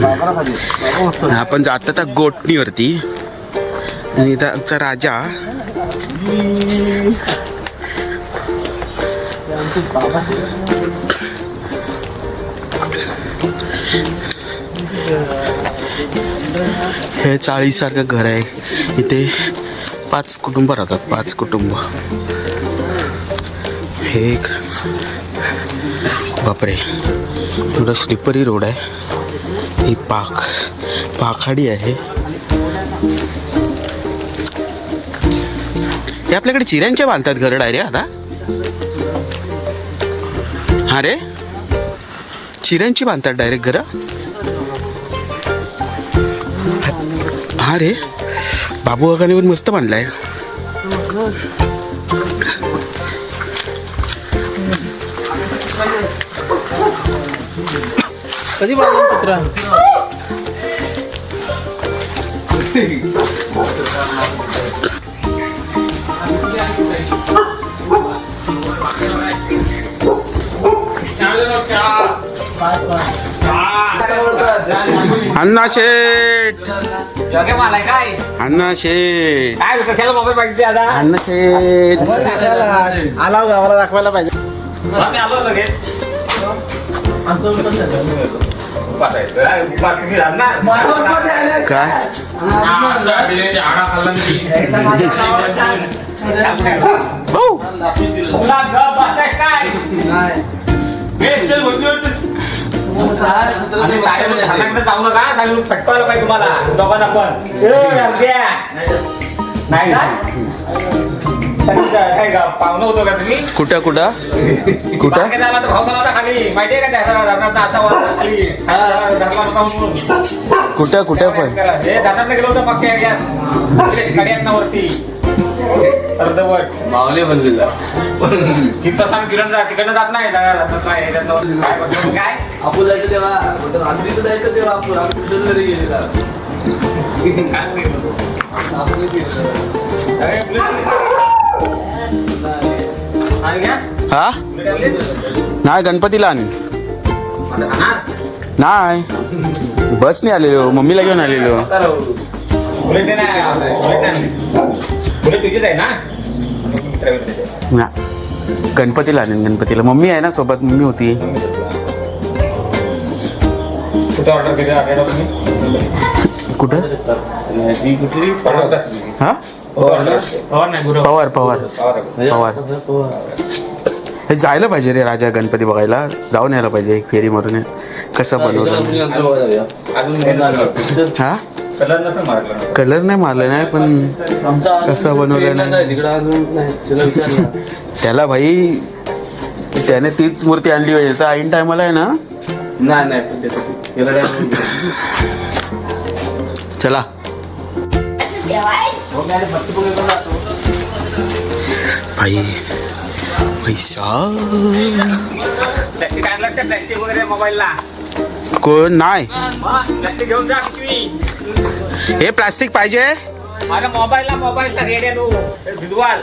आपण जातो आता गोटणीवरती आणि इथं आमचा राजा हे 40 सारखं घर आहे. इथे 5 कुटुंब राहतात. 5 कुटुंब. हे एक बापरे थोडा स्लिपरी रोड आहे. ही पाखाडी आहे. हे आपल्याकडे चिऱ्यांचे बांधतात घर डायरेक्ट आता. हा रे चिऱ्यांची बांधतात डायरेक्ट घर. हा रे बाबू काकाने पण मस्त बांधलाय. कधी बांधलं चित्र अण्णा शेठ. अण्णा शेठ. अण्णा शेठ आला गावाला दाखवायला पाहिजे. काय जाऊ नका फटकायला पाहिजे तुम्हाला दोघांना पण नाही काय पाहुणं होतो का तुम्ही. कुठं झाला तर भाऊ होता खाली माहितीये का त्याचा असा खाली कुठं पण हे धरणात गेलो होतं मागच्या गाड्यांना वरती अर्धवट मावले बनलेला तिथं किरण तिकडनं जात नाही काय आपण जायचं तेव्हा रात्रीचं जायचं तेव्हा आपण घरी गेलेला हा नाही गणपतीला आणि नाही बसने आलेलो मम्मीला घेऊन आलेलो. तुझीच आहे ना गणपतीला आणेन. गणपतीला मम्मी आहे ना सोबत. मम्मी होती. कुठं ऑर्डर केलं तुम्ही कुठं कुठली हा पवार हे जायला पाहिजे रे राजा गणपती बघायला. जाऊन यायला पाहिजे एक फेरी मारून. कसं बनवलं हा कलर नाही मारलं नाही पण कसं बनवलं नाही त्याला भाई. त्याने तीच मूर्ती आणली पाहिजे तर ऐन टायमाला आहे ना. चला भाई पैसा मोबाईलला कोण नाही. घेऊन जा हे प्लास्टिक पाहिजे. माझ्या मोबाईलला रेड्या तू भिजवाल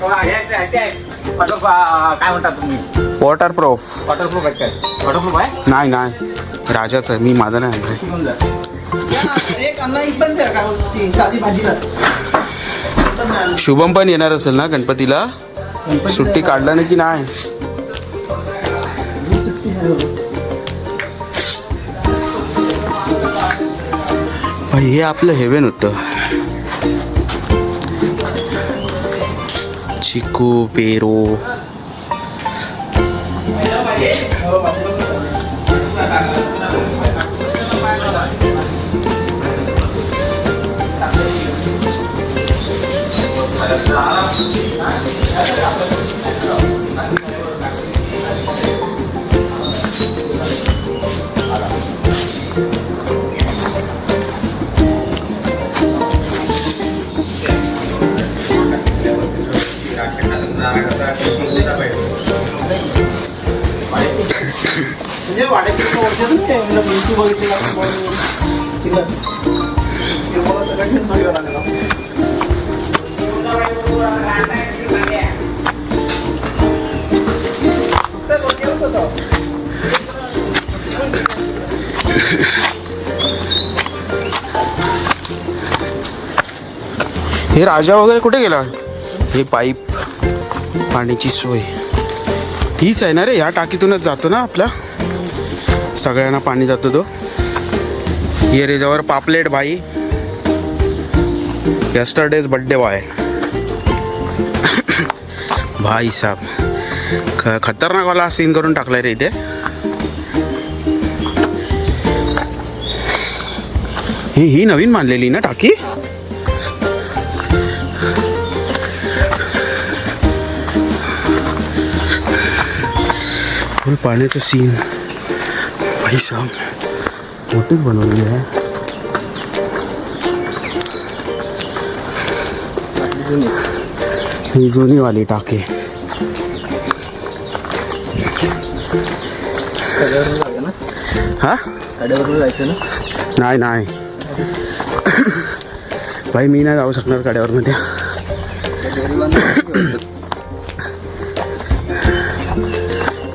काय म्हणतात तुम्ही वॉटरप्रूफ. वॉटरप्रूफ आहे काय वॉटरप्रूफ आहे नाही राजाचं आहे. मी माझं नाही आणलंय. एक अन्न पण द्या का साधी भाजीला. शुभम पण येणार असेल ना गणपतीला. सुट्टी काढला ना की नाही. हे आपलं हेवन होतं. चिकू पेरू हे राजा वगैरे कुठे गेला? हे पाईप पाण्याची सोय हीच आहे ना रे, ह्या टाकीतूनच जातो ना आपल्या सगळ्यांना पाणी जातो तो. ये रेजावर पापलेट भाई, यस्टरडेज बर्थडे बॉय. भाई साहब खतरनाक वाला सीन करून टाकलाय रे इथे. ही नवीन बांधलेली ना टाकी. फुल पाण्याचं सीन भाई साहब, मोठीच बनवली आहे. ही जुनी वाली टाकी. हा जायचं ना? नाही नाही भाई, मी नाही जाऊ शकणार कड्यावर मध्ये.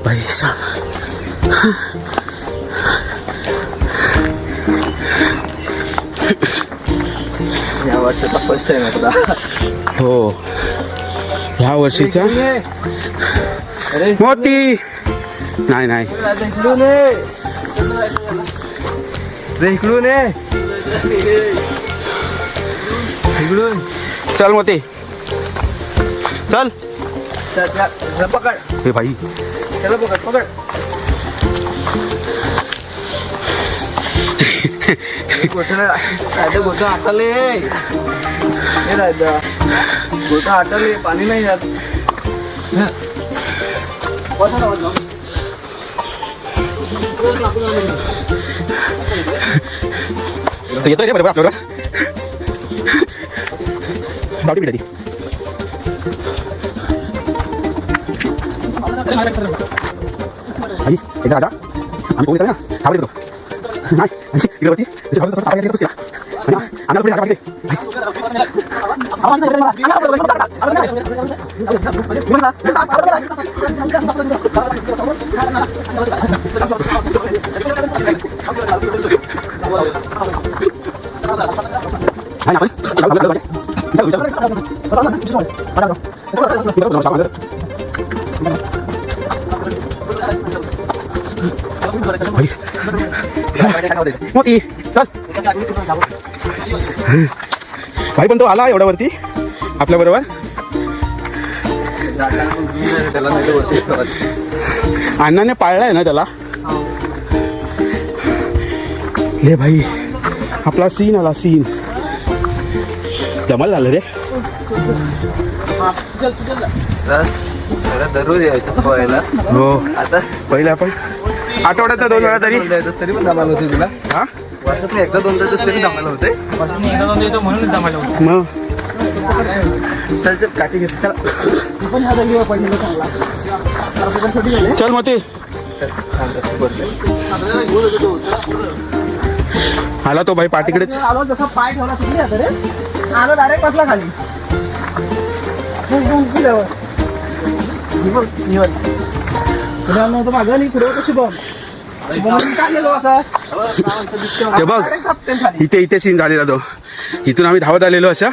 भाई साहब या वर्षाचा फर्स्ट टाइम आहे. हो, ह्या वर्षीचा मोती. नाही नाही चल मोती चल. पकड हे भाई त्याला, पकड. गोटा आटले, गोटा आटले, पाणी नाही जात. येतोय रे बरोबर आपल्याला. बावटी पिठाची आई एकदा आटा आम्ही कोणी ना खावले देतो. नाही इकडे होती मोती चल. भाई पण तो आला एवढ्या वरती आपल्या बरोबर. अण्णाने पाळलाय ना त्याला. ले भाई आपला सीन आला, सीन धमाल झालं रे. दररोज यायचं पोहायला. हो, आता पहिले आपण आठवड्यात 2 वेळा तरी तरी पण जमायला होते तुला. हा वर्षातून एकदा 2दा तरी जमायला होते. म्हणून जमायला होतं. मग चल काठी घेत चला. चल मग ते आला तो भाई पाठीकडेच. आलो जसा पाय ठेवला तिकडे आता रे, आलो डायरेक्ट बसला खाली. माझं नाही पुढे कशी बघ ते बघ इथे सीन झालेला तो. इथून आम्ही धावत आलेलो अशा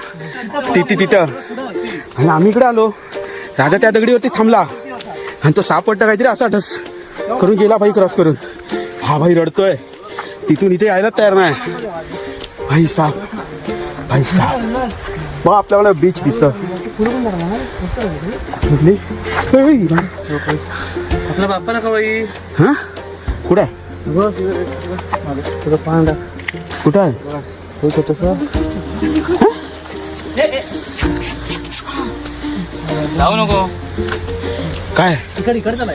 तिथं आणि आम्ही इकडे आलो. राजा त्या दगडीवरती थांबला आणि तो सापडता काहीतरी असा ढस करून गेला भाई, क्रॉस करून. हा भाई रडतोय, तिथून इथे यायला तयार नाही. भाई साहेब बघ आपल्याला बीच दिसत. आपला बाप्पा नका बाई. हा कुठं कुठं आहे? जाऊ नको. काय इकडचा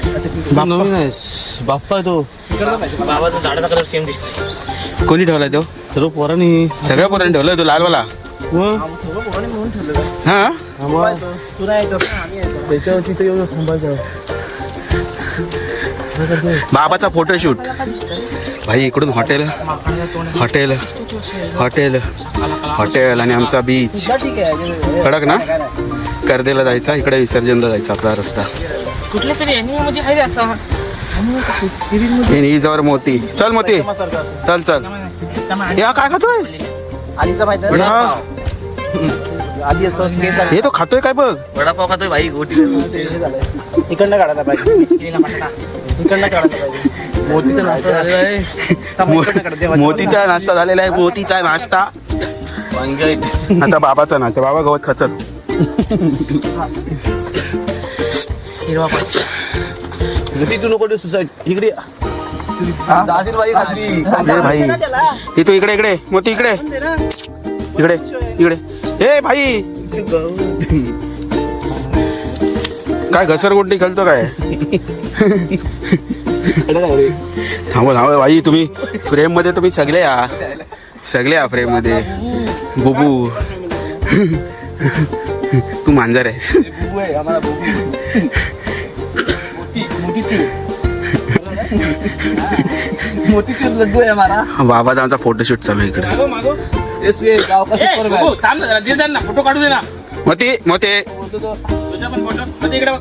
नवीन आहेस? बाप्पा तो बाबाचा झाडाचा कलर सेम दिसतोय. कोणी ठेवलाय तो? सर्व पोरांनी, सगळ्या पोरांनी ठेवलाय तो लालवाला. हा त्याच्यावरती तर एवढं थांबायचं. बाबाचा फोटोशूट. भाई इकडून हॉटेल हॉटेल हॉटेल हॉटेल आणि आमचा बीच. कडक ना. कर्देला जायचा, इकडे विसर्जनला जायचा आपला रस्ता. कुठल्या तरी मध्ये आहे असा हिच्यावर मोती. चल मोती चल चल. या काय खातोय? आलीचा माहिती हा आधी असं केस हे तो खातोय काय बघ. वडापाव खातोय भाई गोटी. इकडनं काढायला पाहिजे इकडनं काढायला पाहिजे. मोतीचा नाश्ता झालेला आहे. इकडनं काढा, देवाच्या मोतीचा नाश्ता झालेला आहे. मोतीचा नाश्ता. आता बाबाचा नाश्ता. बाबा गवत खचत. हिरवा पाहिजे. तू नको सुसाईड इकडे दाजील बाई खाली. ए भाई हे तू इकडे इकडे मोती इकडे इकडे इकडे. ए भाई काय घसरगुंडी खेळतो काय. थांबा थांबा भाई तुम्ही फ्रेम मध्ये तुम्ही सगळे या फ्रेम मध्ये. बुबू तू मांजर आहेस. मोतीचूर लड्डू आहे हमारा. बाबाचा आमचा फोटोशूट चालू आहे इकडे. गाव का सुपर बॅग. थांब ना जरा, दे ना फोटो काढू दे ना. मोती मोते तुझा पण फोटो मध्ये इकडे बघ.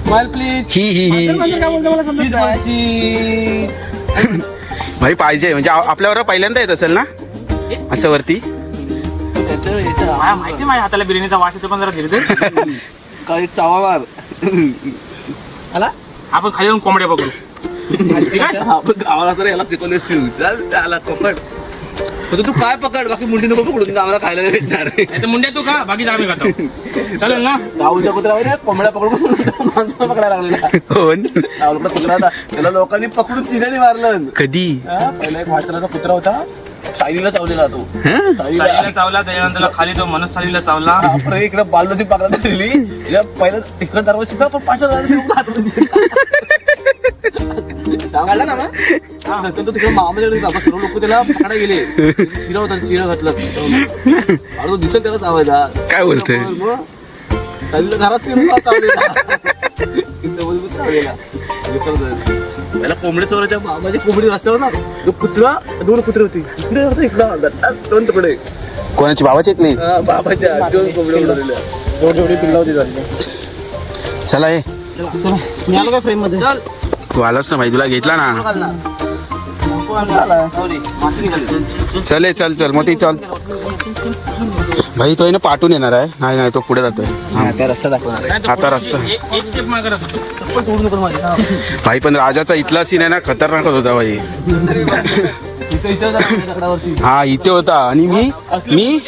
Smile please. ही काय बोलतो मला समजत नाही. भाई पाहिजे म्हणजे आपल्यावर पहिल्यांदा येत असेल ना असं वरती. मला माहिती माझ्या हाताला बिर्याणीचा वास येतो, पण जरा धीरे धीरे. काही चावा मार. आला आपण खाली जाऊन कोंबड्या पकडू. ठीक आहे? आपण गावाला तर याला शिकवले चल त्याला पकड. फक्त तू काय पकड बाकी मुंडी नको पकडून गावाला खायला नाही भेटणार. नाही तर मुंड्या तू का, बाकी आम्ही खातो. चालेल ना. गावच्या कुत्र्यावर कोंबड्या पकडून माणसाला पकडायला लागलेला. गावला कुत्रा होता त्याला लोकांनी पकडून चिऱ्याने मारलं. कधी पहिला एक म्हाताराचा कुत्रा होता. साईला चावलेला तो. सालीला चावला, त्याच्यानंतर खाली तो मनोज सालीला चावला. आपण इकडे बालनदी पाकला दिली. पहिलं तिकडे दरवाजा शिकला पण पाचशे सांगायला ना नंतर तो तिकडे मामाच्याकडे सर्व लोक त्याला पकडायला गेले. चिरा होता चिरा घातलं अरे तो दिसेल त्याला चावायचा. काय बोलतोय? घरात पहिला कोंबडी चोराच्या मामाची कोंबडी रस्त्यावर ना तो कुत्रा दोन कुत्रे होती इकडे होता इकडं दोन तुकडे कोणाची बाबाची इथली. बाबाच्या दोन कोंबडी उडवलेल्या. जेवढी पिल्ला होती झाली. चला हे मी आलो काय फ्रेम मध्ये. चल तू आलास ना भाई तुला घेतला ना. चल चल चल मोती चल. भाई तो ना पाठवून येणार आहे. नाही नाही तो पुढे जातोय. त्या रस्ता दाखवणार आता रस्ता. एक स्टेप मागे राहतो. पण तोडू नको माझी. भाई पण राजाचा इथला सीन आहे ना खतरनाक होता भाई. हा इथे होता आणि मी मी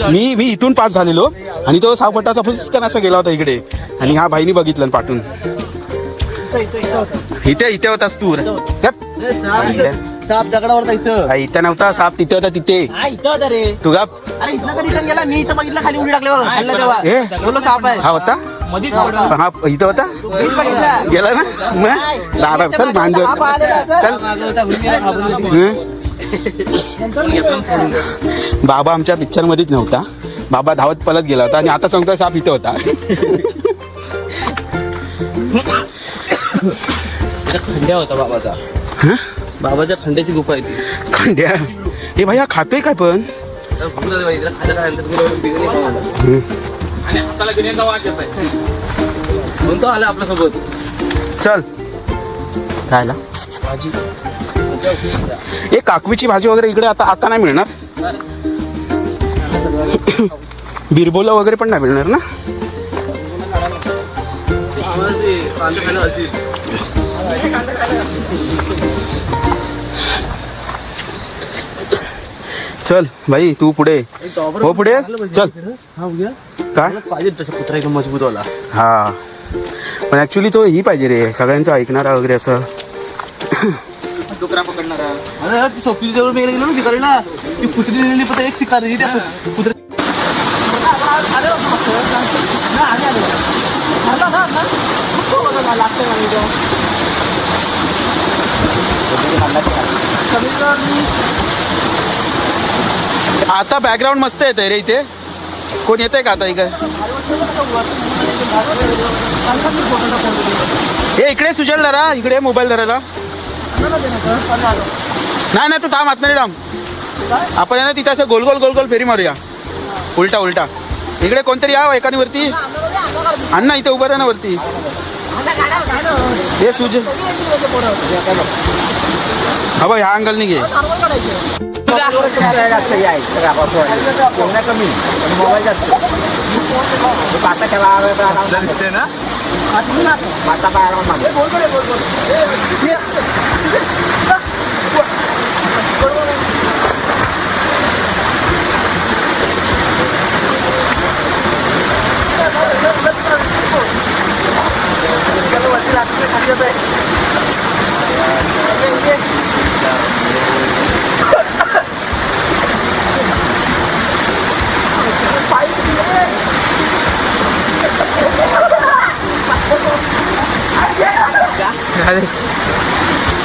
मी मी इथून पास झालेलो आणि तो सावपट्टाचा फुसकन असा गेला होता इकडे आणि हा भाईनी बघितलं आणि पाठवून. इथे इथे होतास तू. साप दगडावर होता इथं. इथे नव्हता साप तिथे होता तिथे. हा इथं होता रे. तू गा अरे इथनं तर रिटर्न गेला. मी इथं बघितलं खाली उडी टाकल्यावर हल्ला ए तेव्हा बोललो साप आहे. हा होता. मधीच हा इथं होता. मीच बघितला. गेला ना मग दादा चल मांजर साप आलेला चल. बाबा आमच्या पिक्चर मध्येच नव्हता. बाबा धावत पळत गेला होता आणि आता सांगतो साप इथे होता. खंड्या होता बाबाचा. बाबाच्या खंड्याची गुफा आहे ती. खंड्या हे भाई हा खातोय काय पण. आणि हाताला बिर्याणीचा वास येत आहे. कोणतं आलं आपल्यासोबत. चल खायला. एक काकवीची भाजी वगैरे इकडे आता आता नाही मिळणार. बिरबोला वगैरे पण नाही मिळणार ना. चल भाई तू पुढे हो पुढे चल. काय पाहिजे तसं कुत्रा एकदम मजबूत वाला. हा पण ऍक्च्युली तो ही पाहिजे रे सगळ्यांचं ऐकणारा वगैरे असं. डुकरा पकडणारा. अरे ती सोपी जवळ मी गेलो ना शिकारीला. ती कुत्री दिलेली पण एक शिकारी त्या कुत्र्या आता बॅकग्राऊंड मस्त येतंय रे इथे. कोण येतंय का आता इकडे. हे इकडे सुजल जरा इकडे मोबाईल धरायला. नाही नाही तू थांब आत नाही थांब. आपण आहे ना तिथे असं गोल गोल गोल गोल फेरी मारूया. उलटा उलटा इकडे कोणतरी या एकाने वरती. अण्णा इथे उभं राहा ना वरती. हे सुजल हा भाई ह्या अँगलनी घे. जास्त हे आहे सगळ्या पासून कमी मोबाईल जास्त पाता खेळा दिसते ना पाता पायाला मागे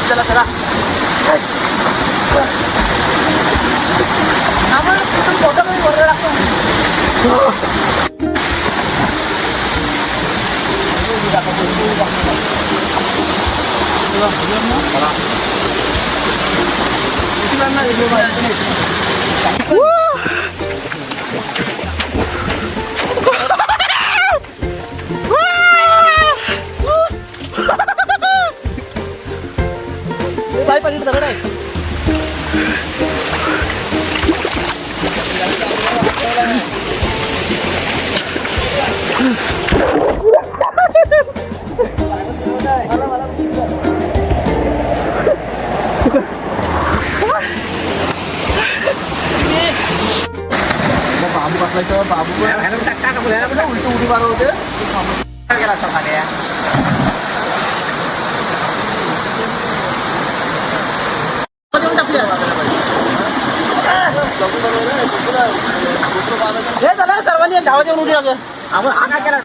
चला चला बाय पण दगड आहे बाबू बसलाय बाबू उलटी उडी मारत होते गेला असता खाण्या हे झालं सर्वांनी धावा देऊन उडी आपण हा काय केला